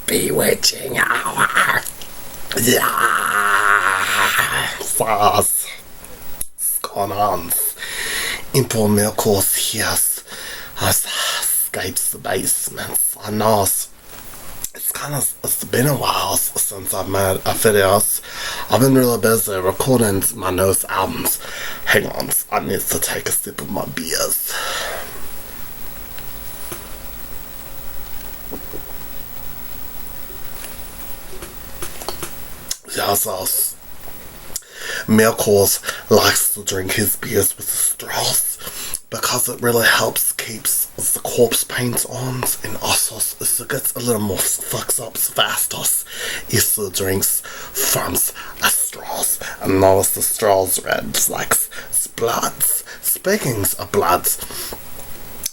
Bewitching hour. Fast. Sconons. Impel Melkor's hears us escapes the basements. I know it's been a while since I've made a videos. I've been really busy recording my newest albums. Hang on, I need to take a sip of my beers. Yeah, so Melkor likes to drink his beers with straws because it really helps keeps the corpse paint on, and also it gets a little more fucked up faster if the drinks from straws. And notice the straws red like bloods. Speaking of bloods,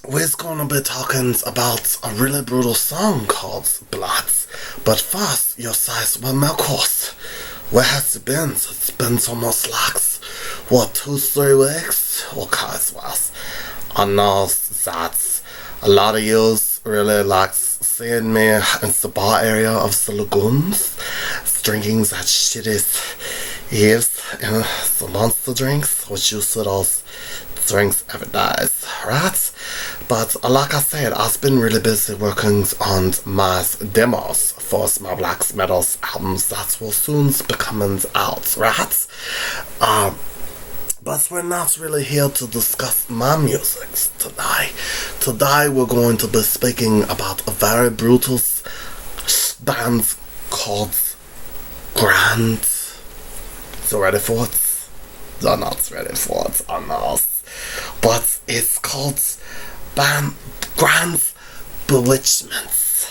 we're gonna be talking about a really brutal song called Bloods. But first, your size, well, Melkor, where has it been? It's been almost like, 2-3 weeks? Okay, well, I know that a lot of yous really like seeing me in the bar area of the lagoons, drinking that shitty Eves and the monster drinks, which you see those drinks every day, right? But like I said, I've been really busy working on my demos for my Black Metals albums that will soon be coming out, right? But we're not really here to discuss my music today. Today we're going to be speaking about a very brutal band called Grand. So ready for it? They're not ready for it, I know. But it's called Grand Bewitchment.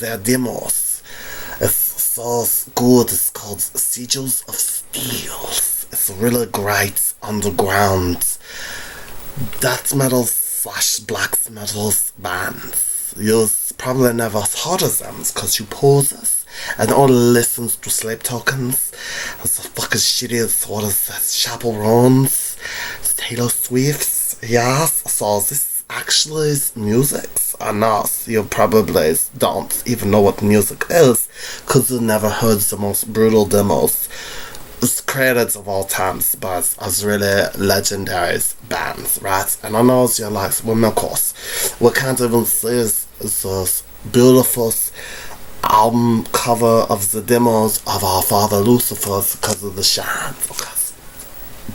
Their demos. It's so good. It's called Sigils of Steel. It's really great underground death metal / black metal bands. You've probably never heard of them because you pauses and only listens to Sleep Tokens. It's the fucking shittiest what is that? Chaperones, Taylor Swift, yes. So this actually is music. I know you probably don't even know what music is because you never heard the most brutal demos. It's created of all times, but as really legendary bands, right? And I know you're like, well, Melkor, we can't even see this beautiful album cover of the demos of our father Lucifer because of the shine.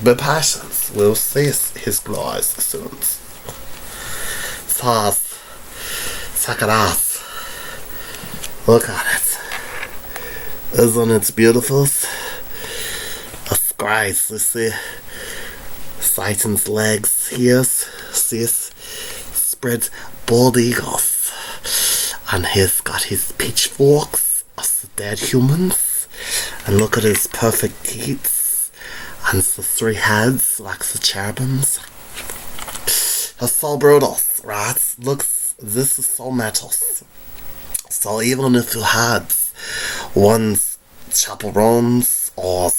Be patient, we'll see his glories soon. So, check it out. Look at it. Isn't it beautiful? That's great. You see Satan's legs here. See, spread bald eagles. And he's got his pitchforks of the dead humans. And look at his perfect teeth. And the 3 heads like the cherubims. That's so brutal, right? Looks, this is so metal. So even if you had one's chaperones or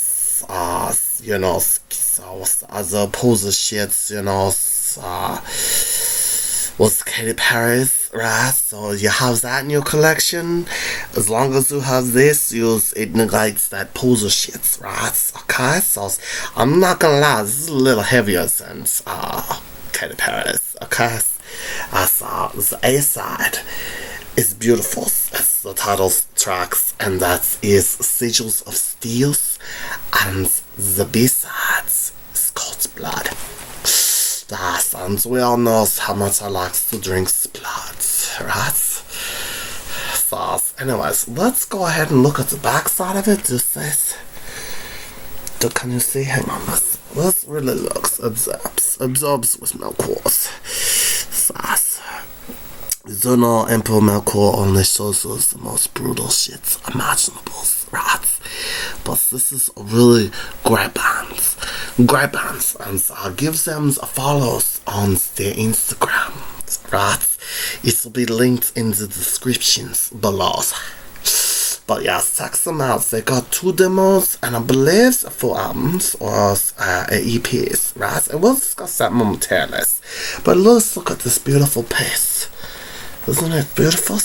other poser shits, was Katy Perry's, right? So you have that in your collection. As long as you have this, it negates that poser shits, right? Okay, so I'm not gonna lie, this is a little heavier than Katy Perry's, okay? The A side is beautiful. It's the title tracks, and that is Sigils of Steel, and the B sides is called Blood. And we all know how much I like to drink blood, right? So, anyways, let's go ahead and look at the back side of it. Just this. Can you see? Hang on. This really looks absorbs with Melkor's. You know, Emperor Melkor only shows us the most brutal shit imaginable, right? But this is a really great band, and I'll give them a follow on their Instagram, right? It will be linked in the descriptions below. But yeah, check them out. They got 2 demos and I believe 4 albums or EPs, right? And we'll discuss that momentarily. But let's look at this beautiful piece. Isn't it beautiful?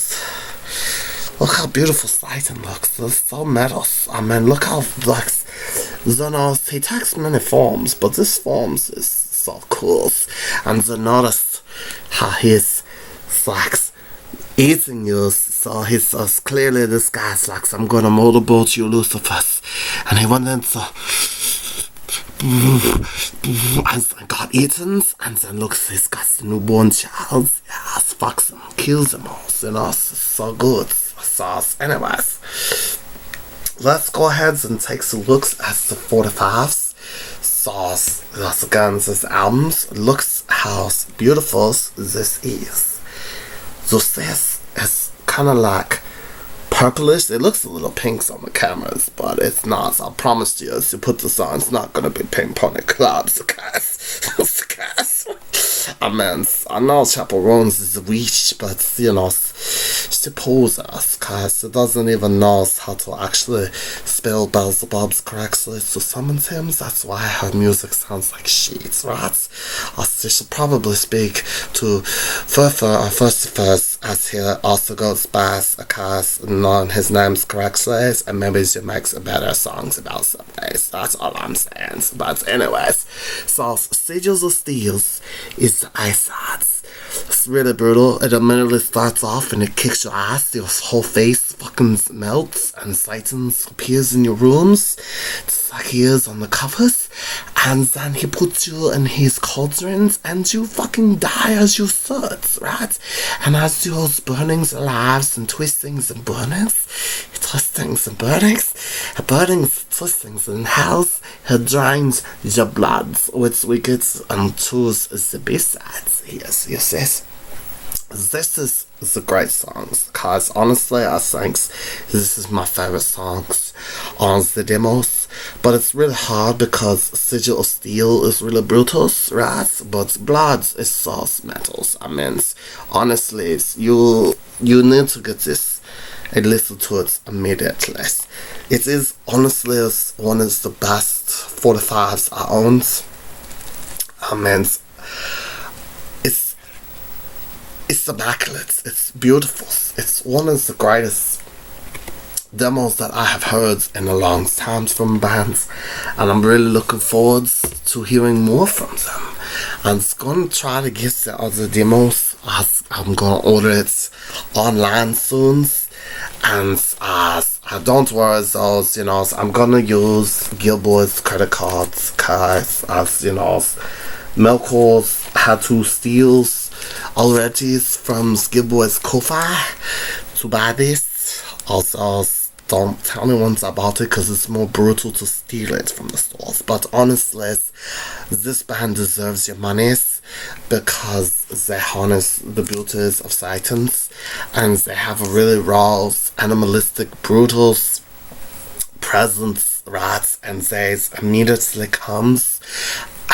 Look how beautiful Titan looks. It's so metal. I mean, look how, like, Xenos, he takes many forms, but this form is so cool. And then notice how he's, like, eating you. So he says, clearly this guy's like, I'm gonna motorboat you, Lucifer. And he went into, and then got eaten, and then looks, he's got the newborn child. Yes, fucks him, kills them all. You know, it's so good. So, anyways, let's go ahead and take some looks at the 45s. So, that's again, this albums. Looks how beautiful this is. So this is kind of like purplish. It looks a little pink on the cameras, but it's not. I promise you, as you put this on, it's not gonna be pink pony clubs, guys. Guys. I mean, I know Chaperones is a witch, but you know, she poses, cause she doesn't even know how to actually spell Beelzebub's correctly to summon him. That's why her music sounds like shit, right? She should probably speak to Furfur or First as he also goes by cause knowing his names correctly, and maybe she makes a better songs about some days. That's all I'm saying. But anyways, so Sigils of Steels is the ice odds. It's really brutal. It immediately starts off and it kicks your ass. Your whole face fucking melts and Satan appears in your rooms. It's like he is on the covers. And then he puts you in his cauldrons and you fucking die as you should, right? And as yours burnings alive and twistings and burnings, twistings and hells, he drains your blood, which we get and choose the B-sides. Yes, you see. This is the great songs, cause honestly I think this is my favorite songs on the demos, but it's really hard because Sigil of Steel is really brutal, right? But Blood is soft metals. I mean, honestly, you need to get this and listen to it immediately. It is honestly one of the best 45s I owned. I mean, it's immaculate. It's beautiful. It's one of the greatest demos that I have heard in a long time from bands, and I'm really looking forward to hearing more from them. I'm going to try to get the other demos. I'm going to order it online soon, and don't worry, those, you know, I'm going to use Gill-Boy's credit cards, cause as you know, Melkor's had 2 steals already from Gill-Boy's Ko-Fi to buy this. Also, don't tell anyone about it because it's more brutal to steal it from the stores. But honestly, this band deserves your monies because they harness the beauties of Satans and they have a really raw, animalistic, brutal presence, right? And they immediately comes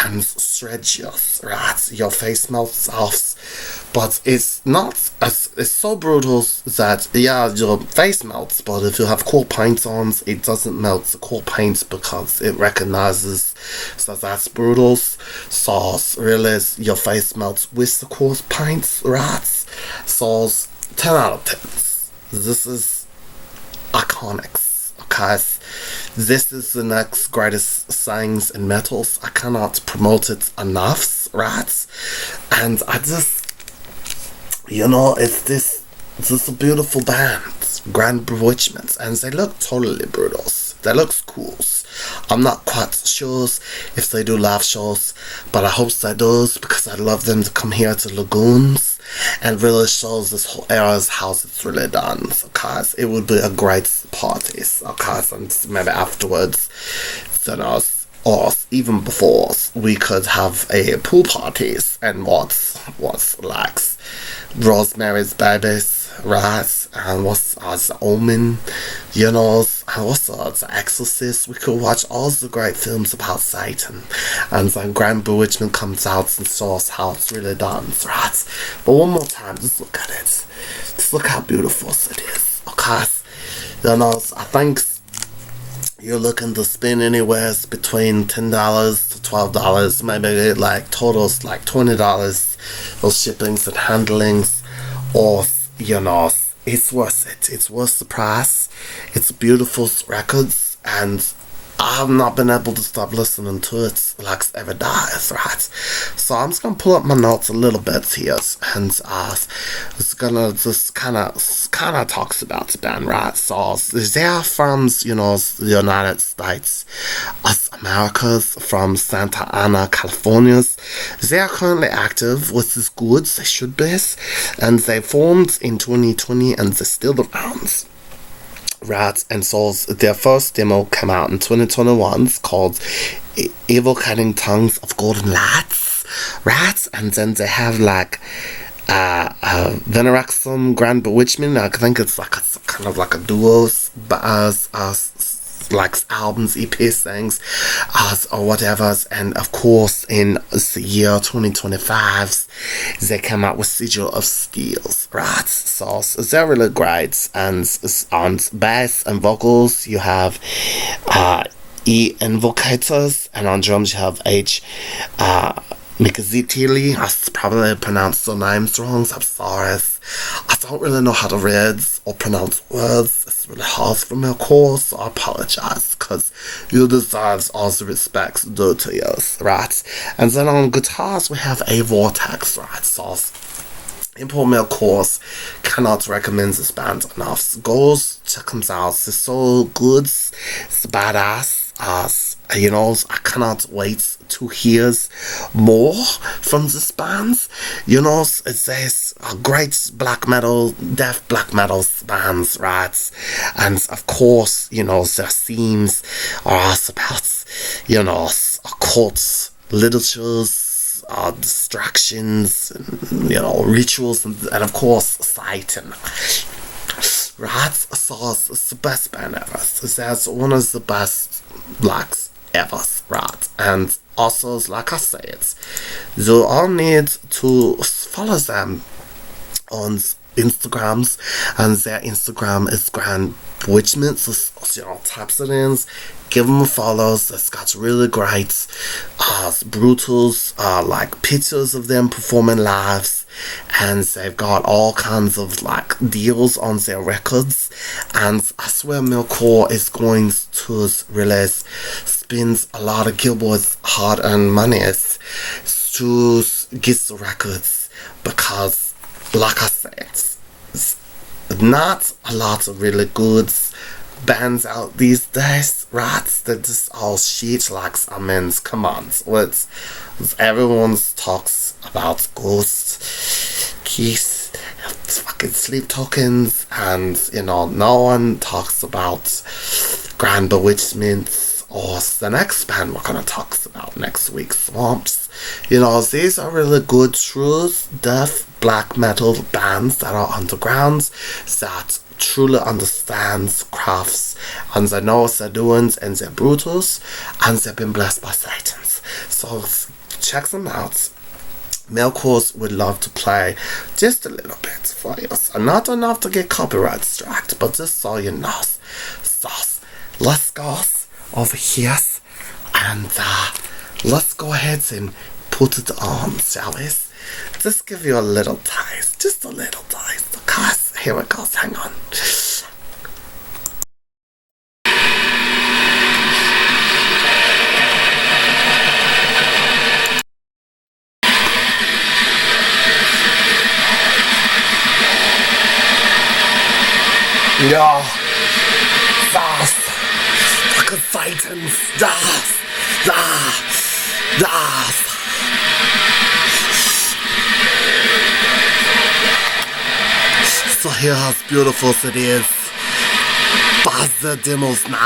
and shreds you, right? Your face melts off, but it's not it's so brutal that yeah, your face melts, but if you have cool paint on, it doesn't melt the cool paint because it recognizes that that's brutal. So really your face melts with the cool paint, right? So 10 out of 10. This is iconic. Because this is the next greatest things in metals. I cannot promote it enough, right? And I just, you know, this is a beautiful band, Grand Bewitchment, and they look totally brutal. They look cool. I'm not quite sure if they do live shows, but I hope they do because I'd love them to come here to Lagoons and really shows this whole era's how it's really done. Because it would be a great party. Because and maybe afterwards, you know, or even before, we could have a pool parties and what's like Rosemary's Babies, right? And what's the Omen, you know, and also the Exorcist. We could watch all the great films about Satan, and then Grand Bewitchment comes out and shows how it's really done, right? But one more time, just look at it. Just look how beautiful it is. Because, you know, I think you're looking to spend anywhere between $10 to $12, maybe like totals like $20 for shippings and handlings, or it's worth it. It's worth the price. It's beautiful records, and I've not been able to stop listening to it like every day, right? So I'm just gonna pull up my notes a little bit here, and it's gonna just kind of talks about the band, right? So they're from the United States of Americas, from Santa Ana, California. They are currently active, which is good. They should be, and they formed in 2020, and they're still around. Right, and so their first demo came out in 2021. It's called Evocating Tongues of Golden Lights, right? And then they have like Venerexum Grand Bewitchment. I think it's like kind of like a duo, like albums, EPs, things, or whatever. And of course, in the year 2025, they came out with Sigil of Skills, right? So they're really great. And on bass and vocals, you have E Invocators, and on drums, you have H. Mikazitili. I probably pronounced the names wrong, so I'm sorry. I don't really know how to read or pronounce words. It's really hard for Melkor, so I apologize, because you deserve all the respects due to you, right? And then on guitars, we have a Vortex, right? So Import Melkor cannot recommend this band enough. Go check them out. It's so good. It's badass. I cannot wait to hear more from this band. It's a great black metal, death black metal bands, right? And of course, their themes are about, occult literatures, distractions, and, rituals, and of course, Satan. Right? So it's the best band ever. That's one of the best blacks ever, right? And also, like I said, you all need to follow them on Instagrams, and their Instagram is Grand Bewitchment. So, types it in, give them a follow. It's got really great, brutals, like pictures of them performing live, and they've got all kinds of like deals on their records. And I swear Melkor is going to release, spend a lot of Gill-Boy's hard-earned money to get the records, because, like I said, not a lot of really good bands out these days, right? They're just all shit. Like, come on, everyone talks about ghosts, keys, fucking sleep tokens, and no one talks about Grand Bewitchment or the next band we're gonna talk about next week, Swamps. These are really good, true death black metal bands that are underground, that truly understands crafts, and they know what they're doing, and they're brutals, and they've been blessed by Satans. So check them out. Melkor would love to play just a little bit for you. So not enough to get copyright struck, but just so you know. So let's go over here, and let's go ahead and put it on, shall we? Just give you a little taste, just a little taste, because here it goes, hang on. Yeah, das, fucking Titans, das. So here how beautiful it is. Buzz the demos now.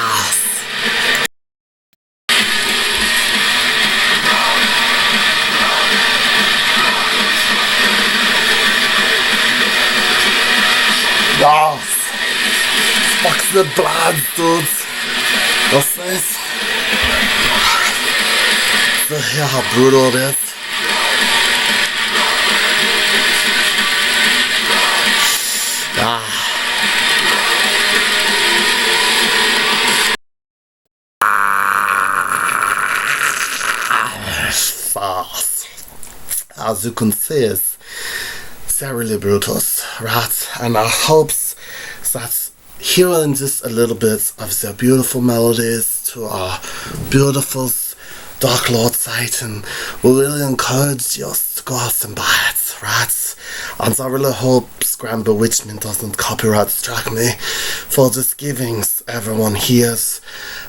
Yes. Fuck the blood, dude. What's this? So here how brutal it is. As you can see, they're really Brutus, right? And I hope that hearing just a little bit of their beautiful melodies to our beautiful Dark Lord Satan will really encourage you to go out and buy it, right? And I really hope Grand Bewitchment doesn't copyright strike me for just giving everyone hears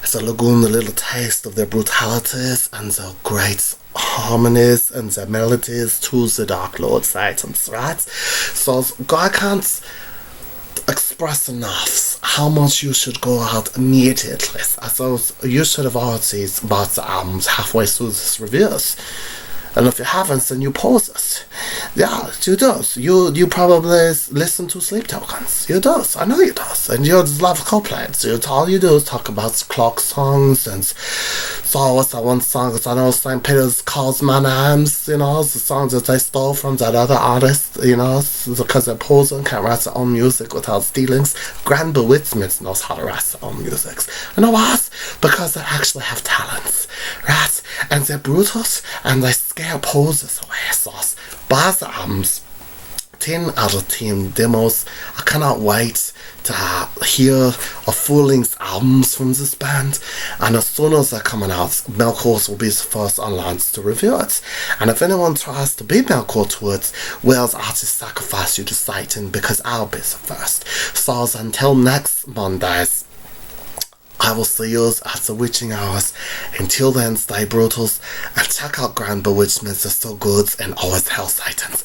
as a lagoon a little taste of their brutalities and their great harmonies and their melodies to the Dark Lord Satans, right? So I can't express enough how much you should go out immediately. So you should have already bought the albums halfway through this reviews. And if you haven't, then you pause it. Yeah, you do. You probably listen to Sleep Tokens. You do. I know you do. And you love Coldplay. So all you do is talk about clock songs and so what's that one song that I know St. Peter's Calls My Names, you know, the songs that they stole from that other artist, you know, because they're posing, can't write their own music without stealings. Grand Bewitchment knows how to write their own music. You know what? Because they actually have talents, right? And they're brutal and they scare poses away. So buy the albums, 10 out of 10 demos. I cannot wait to hear a full-length albums from this band, and as soon as they're coming out, Melkor will be the first online to review it. And if anyone tries to beat Melkor to it, well, I'll just sacrifice you to Satan because I'll be the first. So until next Mondays, I will see you at the witching hours. Until then, stay brutal and check out Grand Bewitchment. They're so good and always hell Satans.